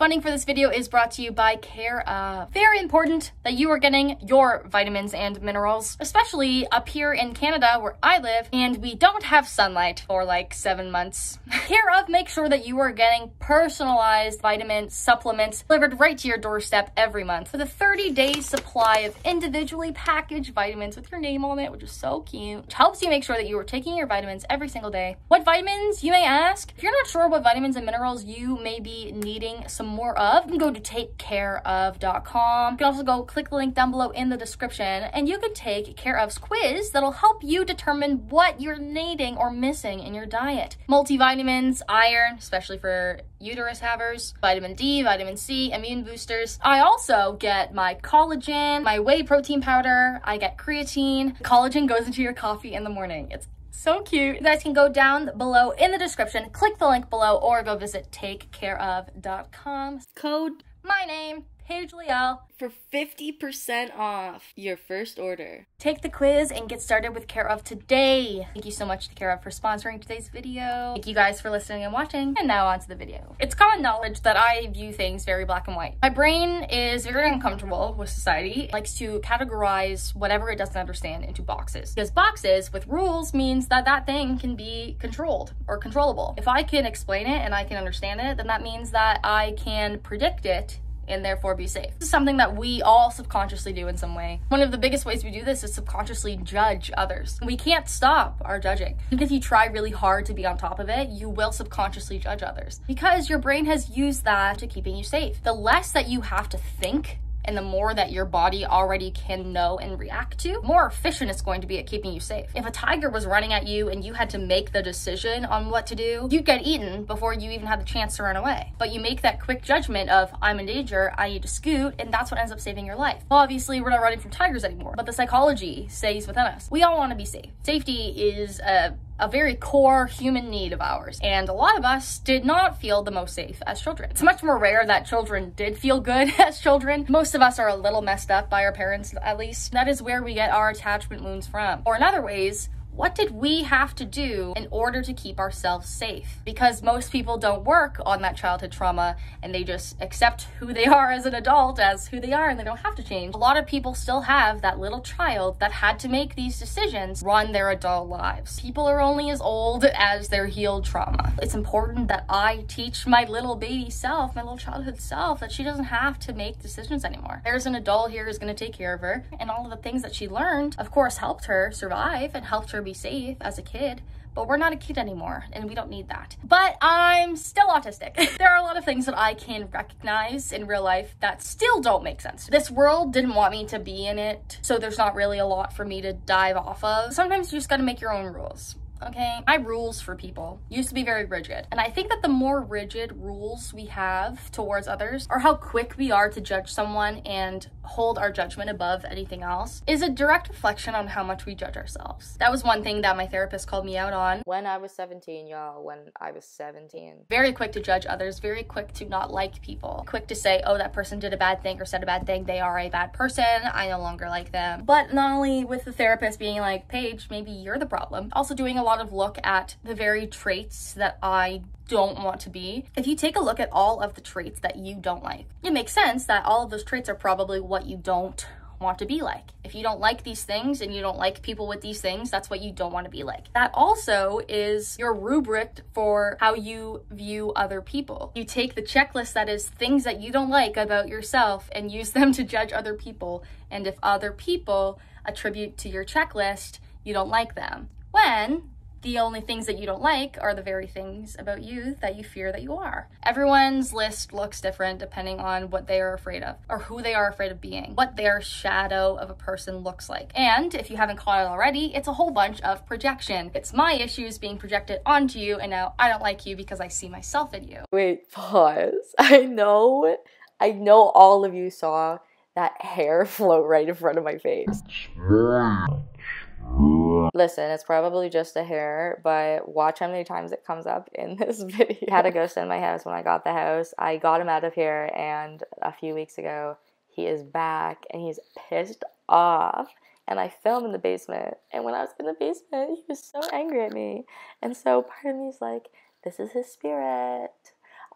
Funding for this video is brought to you by Care of. Very important that you are getting your vitamins and minerals, especially up here in Canada where I live, and we don't have sunlight for like 7 months. Care of makes sure that you are getting personalized vitamin supplements delivered right to your doorstep every month with a 30-day supply of individually packaged vitamins with your name on it, which is so cute, which helps you make sure that you are taking your vitamins every single day. What vitamins, you may ask? If you're not sure what vitamins and minerals you may be needing some more of, you can go to takecareof.com. You can also go click the link down below in the description, and you can take Care of's quiz that'll help you determine what you're needing or missing in your diet. Multivitamins, iron, especially for uterus havers, vitamin D, vitamin C, immune boosters. I also get my collagen, my whey protein powder, I get creatine. Collagen goes into your coffee in the morning. It's so cute. You guys can go down below in the description, click the link below, or go visit takecareof.com. Code my name, Paige Layle, for 50% off your first order. Take the quiz and get started with Care of today. Thank you so much to Care of for sponsoring today's video. Thank you guys for listening and watching, and now on to the video. It's common knowledge that I view things very black and white. My brain is very uncomfortable with society. It likes to categorize whatever it doesn't understand into boxes, because boxes with rules means that that thing can be controlled or controllable. If I can explain it and I can understand it, then that means that I can predict it and therefore be safe. This is something that we all subconsciously do in some way. One of the biggest ways we do this is subconsciously judge others. We can't stop our judging. Even if you try really hard to be on top of it, you will subconsciously judge others because your brain has used that to keeping you safe. The less that you have to think and the more that your body already can know and react to, more efficient it's going to be at keeping you safe. If a tiger was running at you and you had to make the decision on what to do, you'd get eaten before you even had the chance to run away. But you make that quick judgment of, I'm in danger, I need to scoot, and that's what ends up saving your life. Well, obviously, we're not running from tigers anymore, but the psychology stays within us. We all want to be safe. Safety is a very core human need of ours, and a lot of us did not feel the most safe as children. It's much more rare that children did feel good as children. Most of us are a little messed up by our parents, at least. That is where we get our attachment wounds from. Or in other ways, what did we have to do in order to keep ourselves safe? Because most people don't work on that childhood trauma and they just accept who they are as an adult as who they are, and they don't have to change. A lot of people still have that little child that had to make these decisions run their adult lives. People are only as old as their healed trauma. It's important that I teach my little baby self, my little childhood self, that she doesn't have to make decisions anymore. There's an adult here who's going to take care of her, and all of the things that she learned, of course, helped her survive and helped her be safe as a kid, but we're not a kid anymore and we don't need that. But I'm still autistic. There are a lot of things that I can recognize in real life that still don't make sense. This world didn't want me to be in it, so there's not really a lot for me to dive off of. Sometimes you just gotta make your own rules. Okay, my rules for people used to be very rigid, and I think that the more rigid rules we have towards others, or how quick we are to judge someone and hold our judgment above anything else, is a direct reflection on how much we judge ourselves. That was one thing that my therapist called me out on. When I was 17, y'all, when I was 17. Very quick to judge others, very quick to not like people, quick to say, oh, that person did a bad thing or said a bad thing, they are a bad person, I no longer like them. But not only with the therapist being like, Paige, maybe you're the problem, also doing a lot of look at the very traits that I don't want to be. If you take a look at all of the traits that you don't like, it makes sense that all of those traits are probably what you don't want to be like. If you don't like these things and you don't like people with these things, that's what you don't want to be like. That also is your rubric for how you view other people. You take the checklist that is things that you don't like about yourself and use them to judge other people. And if other people attribute to your checklist, you don't like them. When the only things that you don't like are the very things about you that you fear that you are. Everyone's list looks different depending on what they are afraid of, or who they are afraid of being, what their shadow of a person looks like. And if you haven't caught it already, it's a whole bunch of projection. It's my issues being projected onto you, and now I don't like you because I see myself in you. Wait, pause. I know all of you saw that hair float right in front of my face. Listen, it's probably just a hair, but watch how many times it comes up in this video. I had a ghost in my house when I got the house. I got him out of here, and a few weeks ago, he is back, and he's pissed off. And I filmed in the basement, and when I was in the basement, he was so angry at me. And so part of me is like, this is his spirit.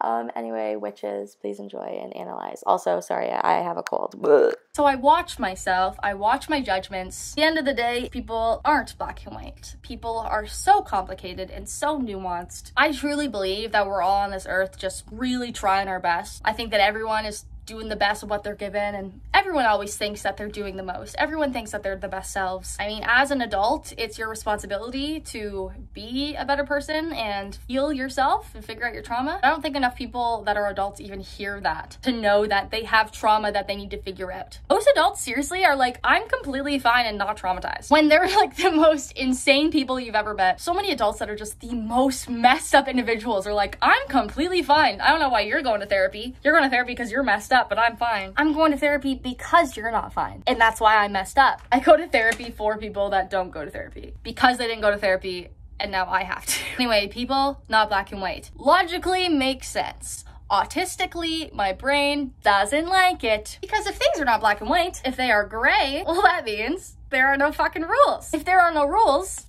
Anyway, witches, please enjoy and analyze. Also, sorry, I have a cold. Blech. So I watch myself, I watch my judgments. At the end of the day, people aren't black and white. People are so complicated and so nuanced. I truly believe that we're all on this earth just really trying our best. I think that everyone is doing the best of what they're given, and everyone always thinks that they're doing the most. Everyone thinks that they're the best selves. I mean, as an adult, it's your responsibility to be a better person and heal yourself and figure out your trauma. I don't think enough people that are adults even hear that, to know that they have trauma that they need to figure out. Most adults seriously are like, I'm completely fine and not traumatized, when they're like the most insane people you've ever met. So many adults that are just the most messed up individuals are like, I'm completely fine. I don't know why you're going to therapy. You're going to therapy because you're messed up, but I'm fine. I'm going to therapy because you're not fine. And that's why I messed up. I go to therapy for people that don't go to therapy because they didn't go to therapy, and now I have to. Anyway, people, not black and white. Logically makes sense. Autistically, my brain doesn't like it. Because if things are not black and white, if they are gray, well, that means there are no fucking rules. If there are no rules,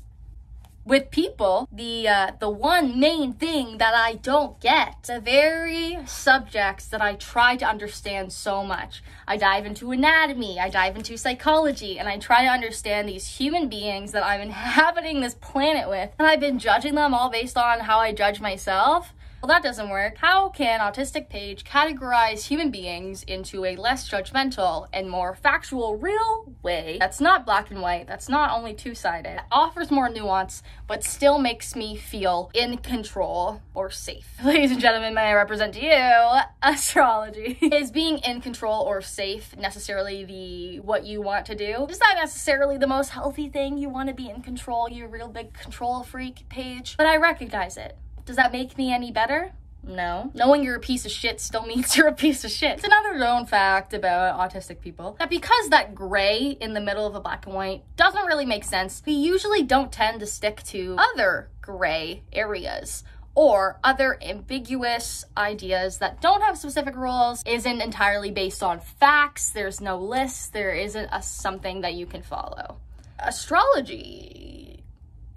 with people, the one main thing that I don't get, the very subjects that I try to understand so much. I dive into anatomy, I dive into psychology, and I try to understand these human beings that I'm inhabiting this planet with, and I've been judging them all based on how I judge myself. Well, that doesn't work. How can autistic Paige categorize human beings into a less judgmental and more factual, real way that's not black and white, that's not only two-sided, offers more nuance, but still makes me feel in control or safe? Ladies and gentlemen, may I represent to you astrology. Is being in control or safe necessarily what you want to do? Is that necessarily the most healthy thing? You want to be in control, you real big control freak, Paige? But I recognize it. Does that make me any better? No. Knowing you're a piece of shit still means you're a piece of shit. It's another known fact about autistic people that because that gray in the middle of a black and white doesn't really make sense, we usually don't tend to stick to other gray areas or other ambiguous ideas that don't have specific rules, isn't entirely based on facts, there's no list, there isn't something that you can follow. Astrology,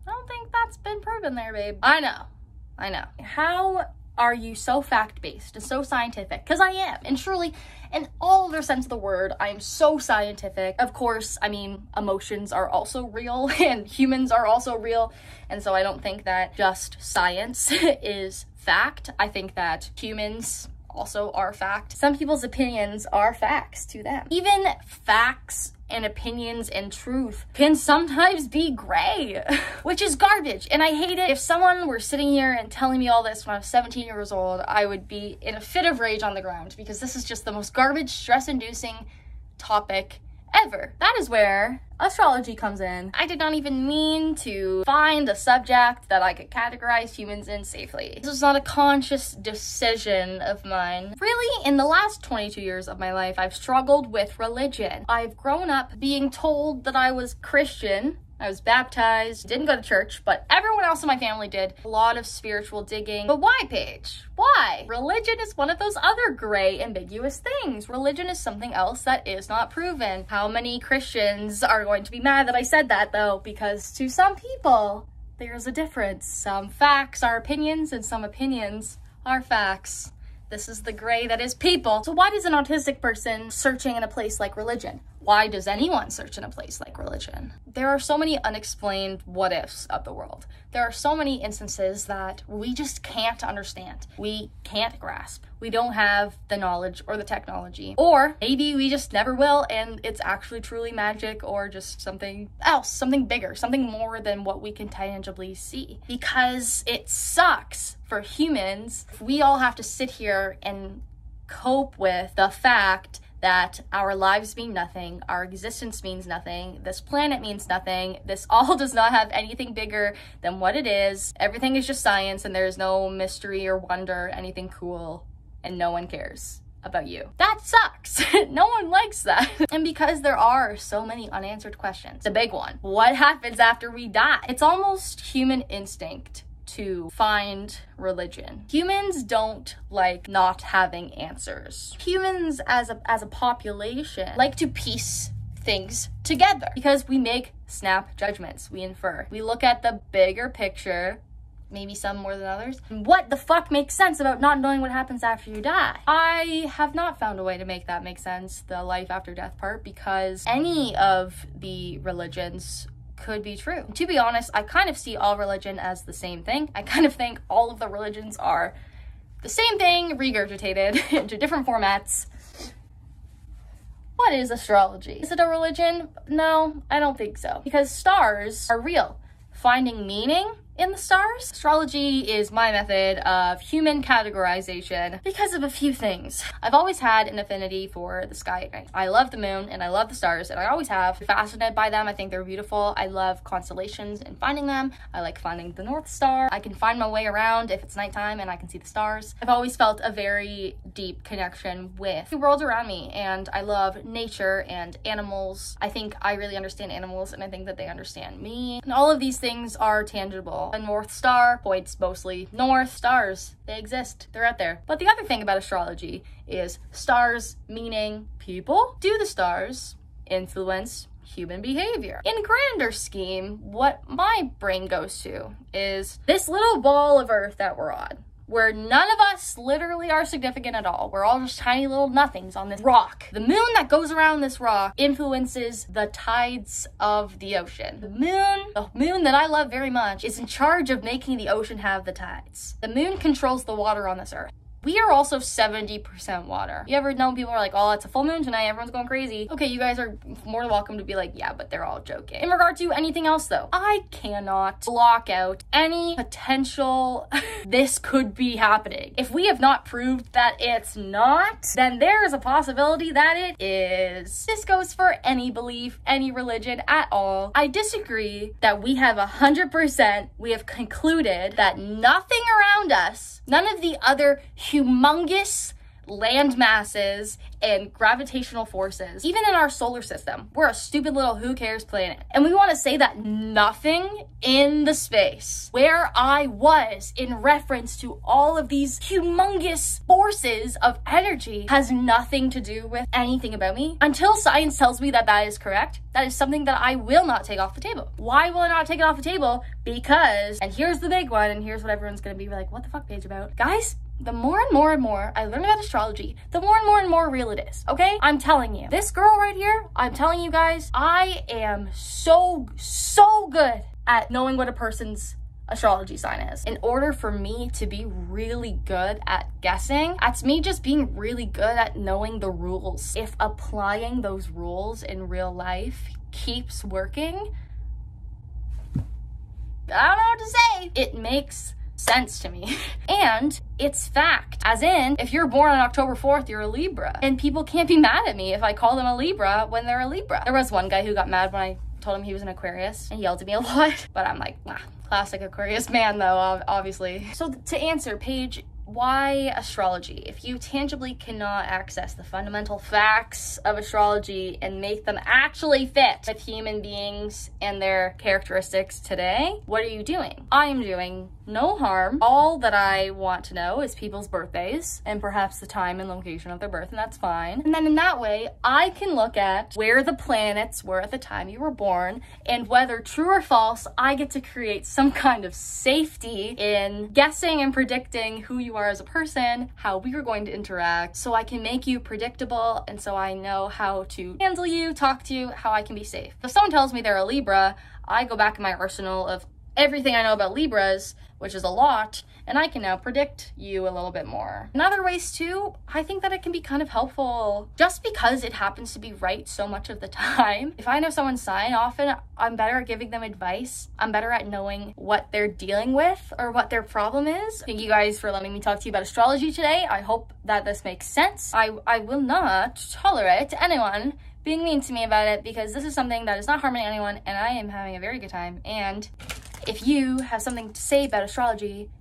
I don't think that's been proven there, babe. I know. How are you so fact-based and so scientific? Because I am, and truly, in all their sense of the word, I am so scientific. Of course, I mean, emotions are also real, and humans are also real, and so I don't think that just science is fact. I think that humans also are fact. Some people's opinions are facts to them. Even facts and opinions and truth can sometimes be gray, which is garbage, and I hate it. If someone were sitting here and telling me all this when I was 17 years old, I would be in a fit of rage on the ground, because this is just the most garbage, stress-inducing topic ever. That is where astrology comes in. I did not even mean to find a subject that I could categorize humans in safely. This was not a conscious decision of mine. Really, in the last 22 years of my life, I've struggled with religion. I've grown up being told that I was Christian. I was baptized, didn't go to church, but everyone else in my family did. A lot of spiritual digging. But why, Paige? Why? Religion is one of those other gray, ambiguous things. Religion is something else that is not proven. How many Christians are going to be mad that I said that, though? Because to some people, there's a difference. Some facts are opinions, and some opinions are facts. This is the gray that is people. So why does an autistic person searching in a place like religion? Why does anyone search in a place like religion? There are so many unexplained what-ifs of the world. There are so many instances that we just can't understand. We can't grasp. We don't have the knowledge or the technology. Or maybe we just never will, and it's actually truly magic, or just something else, something bigger, something more than what we can tangibly see. Because it sucks for humans if we all have to sit here and cope with the fact that our lives mean nothing, our existence means nothing, this planet means nothing, this all does not have anything bigger than what it is, everything is just science, and there's no mystery or wonder, anything cool, and no one cares about you. That sucks. No one likes that. And because there are so many unanswered questions, the big one, what happens after we die? It's almost human instinct to find religion. Humans don't like not having answers. Humans as a population like to piece things together because we make snap judgments, we infer. We look at the bigger picture maybe some more than others. What the fuck makes sense about not knowing what happens after you die? I have not found a way to make that make sense, the life after death part, because any of the religions could be true. To be honest, I kind of see all religion as the same thing. I kind of think all of the religions are the same thing regurgitated into different formats. What is astrology? Is it a religion? No, I don't think so. Because stars are real. Finding meaning in the stars? Astrology is my method of human categorization because of a few things. I've always had an affinity for the sky at night. I love the moon and I love the stars, and I always have. I'm fascinated by them. I think they're beautiful. I love constellations and finding them. I like finding the North Star. I can find my way around if it's nighttime and I can see the stars. I've always felt a very deep connection with the world around me, and I love nature and animals. I think I really understand animals, and I think that they understand me. And all of these things are tangible. A North Star points mostly north. Stars, they exist. They're out there. But the other thing about astrology is stars meaning people. Do the stars influence human behavior? In a grander scheme, what my brain goes to is this little ball of Earth that we're on, where none of us literally are significant at all. We're all just tiny little nothings on this rock. The moon that goes around this rock influences the tides of the ocean. The moon that I love very much, is in charge of making the ocean have the tides. The moon controls the water on this earth. We are also 70% water. You ever know people are like, oh, it's a full moon tonight, everyone's going crazy. Okay, you guys are more than welcome to be like, yeah, but they're all joking. In regard to anything else though, I cannot block out any potential this could be happening. If we have not proved that it's not, then there is a possibility that it is. This goes for any belief, any religion at all. I disagree that we have 100%, we have concluded that nothing around us, none of the other humongous land masses and gravitational forces, even in our solar system, we're a stupid little who cares planet. And we want to say that nothing in the space where I was in reference to all of these humongous forces of energy has nothing to do with anything about me. Until science tells me that that is correct, that is something that I will not take off the table. Why will I not take it off the table? Because, and here's the big one, and here's what everyone's gonna be like, what the fuck, Paige, about? Guys, the more and more I learn about astrology, the more and more real it is, okay? I'm telling you. This girl right here, I'm telling you guys, I am so good at knowing what a person's astrology sign is. In order for me to be really good at guessing, that's me just being really good at knowing the rules. If applying those rules in real life keeps working, I don't know what to say. It makes sense to me. And it's fact. As in, if you're born on October 4th, you're a Libra. And people can't be mad at me if I call them a Libra when they're a Libra. There was one guy who got mad when I told him he was an Aquarius and he yelled at me a lot. But I'm like, nah, classic Aquarius man though, obviously. So to answer, Paige, why astrology? If you tangibly cannot access the fundamental facts of astrology and make them actually fit with human beings and their characteristics today, what are you doing? I'm doing no harm. All that I want to know is people's birthdays and perhaps the time and location of their birth, and that's fine. And then in that way, I can look at where the planets were at the time you were born, and whether true or false, I get to create some kind of safety in guessing and predicting who you are as a person, how we are going to interact, so I can make you predictable, and so I know how to handle you, talk to you, how I can be safe. If someone tells me they're a Libra, I go back in my arsenal of everything I know about Libras, which is a lot, and I can now predict you a little bit more. In other ways too, I think that it can be kind of helpful just because it happens to be right so much of the time. If I know someone's sign, often I'm better at giving them advice. I'm better at knowing what they're dealing with or what their problem is. Thank you guys for letting me talk to you about astrology today. I hope that this makes sense. I will not tolerate anyone being mean to me about it, because this is something that is not harming anyone and I am having a very good time. And if you have something to say about astrology,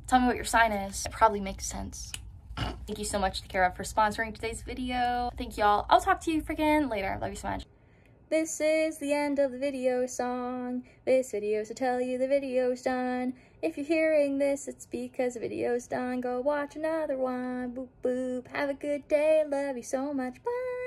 tell me what your sign is. It probably makes sense. Thank you so much to Kara for sponsoring today's video. Thank y'all. I'll talk to you freaking later. Love you so much. This is the end of the video song. This video is to tell you the video's done. If you're hearing this, it's because the video's done. Go watch another one. Boop, boop. Have a good day. Love you so much. Bye.